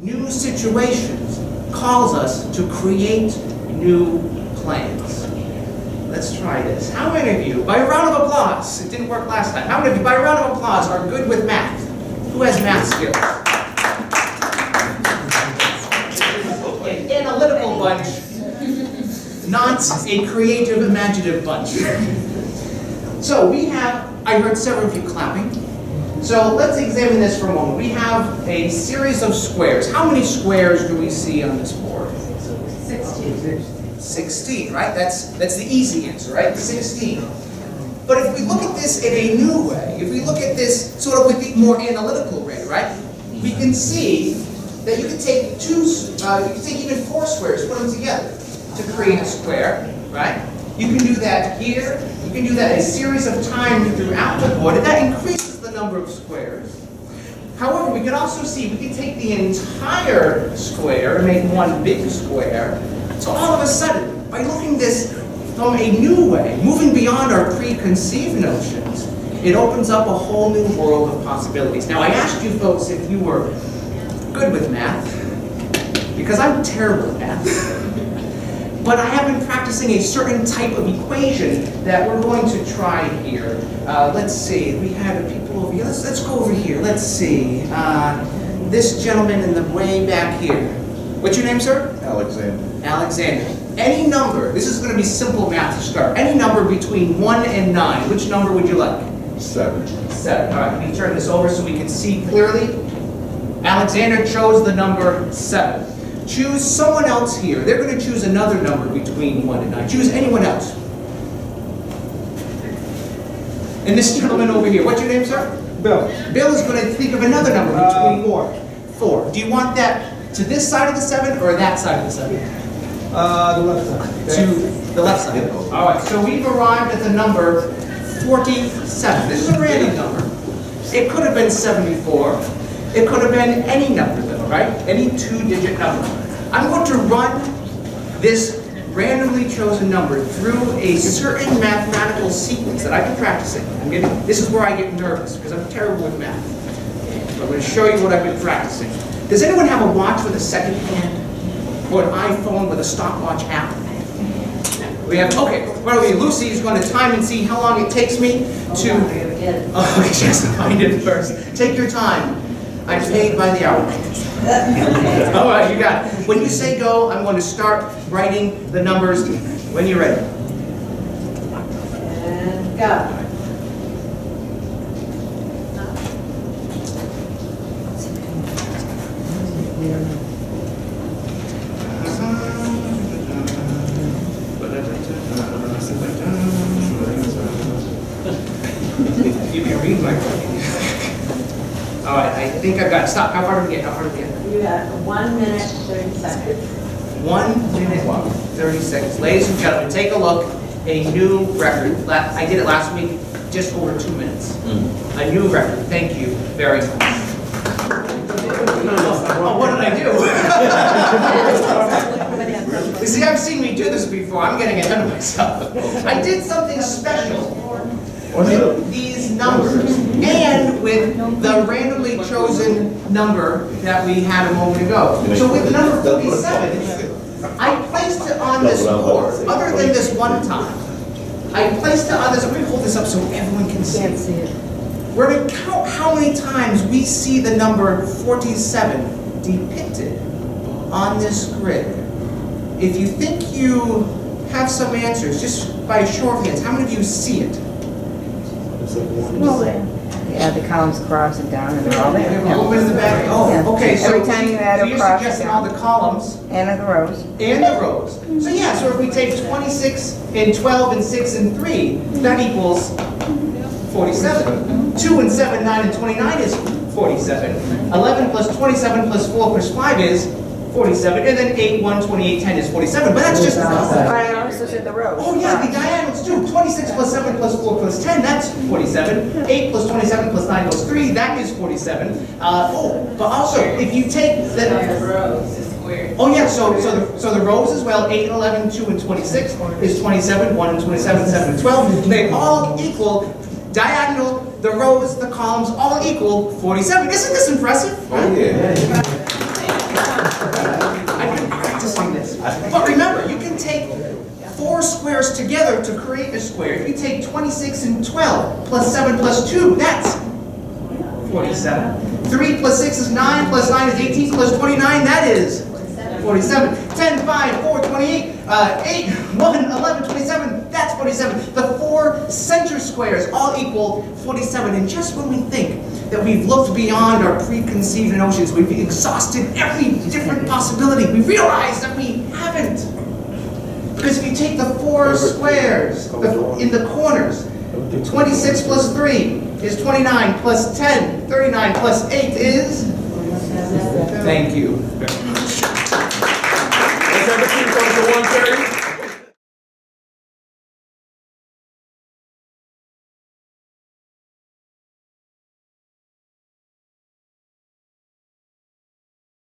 new situations calls us to create new plans. Let's try this. How many of you, by a round of applause, it didn't work last time, how many of you, by a round of applause, are good with math? Who has math skills? An analytical bunch, not a creative, imaginative bunch. So we have, I heard several of you clapping. So let's examine this for a moment. We have a series of squares. How many squares do we see on this board? 16. 16, right? That's the easy answer, right? 16. But if we look at this in a new way, if we look at this sort of with the more analytical way, right? We can see that you can take even 4 squares, put them together to create a square, right? You can do that here. You can do that a series of times throughout the board, and that increases the number of squares. However, we can also see we can take the entire square and make one big square. So all of a sudden, by looking at this from a new way, moving beyond our preconceived notions, it opens up a whole new world of possibilities. Now, I asked you folks if you were good with math, because I'm terrible at math. But I have been practicing a certain type of equation that we're going to try here. Let's see, we have people over here. Let's go over here. Let's see. This gentleman in the way back here. What's your name, sir? Alexander. Alexander. Any number, this is going to be simple math to start. Any number between 1 and 9, which number would you like? 7. 7. All right, let me turn this over so we can see clearly. Alexander chose the number 7. Choose someone else here. They're going to choose another number between 1 and 9. Choose anyone else. And this gentleman over here, what's your name, sir? Bill. Bill is going to think of another number between 4. 4. Do you want that to this side of the 7 or that side of the 7? The left side. To the left side. All right, so we've arrived at the number 47. This is a random number. It could have been 74. It could have been any number, though, right? Any 2-digit number. I'm going to run this randomly chosen number through a certain mathematical sequence that I've been practicing. This is where I get nervous, because I'm terrible with math. So I'm going to show you what I've been practicing. Does anyone have a watch with a second hand? Or an iPhone with a stopwatch app? We have, okay, where are we? Lucy is going to time and see how long it takes me to... Oh, okay, she has to find it first. Take your time. I'm paid by the hour. All right, you got it. When you say go, I'm going to start writing the numbers when you're ready. And go. You can read my writing. All right, I think I've got it. Stop. How far did we get? How far did we get? You got 1 minute, 30 seconds. 1 minute, 30 seconds. Ladies and gentlemen, take a look. A new record. I did it last week, just over 2 minutes. A new record. Thank you very much. Oh, what did I do? You see, I've seen me do this before. I'm getting ahead of myself. I did something special with these numbers and with the randomly chosen number that we had a moment ago. So with the number 47, I placed it on this board, other than this one time. I placed it on this, I'm going to hold this up so everyone can see it. We're going to count how many times we see the number 47 depicted on this grid. If you think you have some answers, just by a show of hands, how many of you see it? Well, yeah, the columns cross and down, and they're all there. A little bit in the back. Oh, okay. So every time you add a you're cross, suggesting all the columns and the rows. and the rows. So yeah. So if we take 26 and 12 and 6 and 3, that equals 47. 2 and 7, 9 and 29 is 47. 11 plus 27 plus 4 plus 5 is 47, and then 8, 1, 28, 10 is 47, but that's just the But I also said the rows. Oh yeah, the diagonals too. 26 plus 7 plus 4 plus 10, that's 47. 8 plus 27 plus 9 plus 3, that is 47. But also, if you take the rows, the square. Oh yeah, so the rows as well, 8 and 11, 2 and 26 is 27, 1 and 27, 7 and 12. They all equal, diagonal, the rows, the columns, all equal 47. Isn't this impressive? Oh yeah. squared. If you take 26 and 12 plus 7 plus 2, that's 47. 3 plus 6 is 9, plus 9 is 18, plus 29, that is 47. 10, 5, 4, 28, 8, 1, 11, 27, that's 47. The 4 center squares all equal 47. And just when we think that we've looked beyond our preconceived notions, we've exhausted every different possibility, we realize that we haven't. Because if you take the 4 squares in the corners, 26 plus 3 is 29, plus 10, 39, plus 8 is? Thank you. Let's have a team come to 1:30.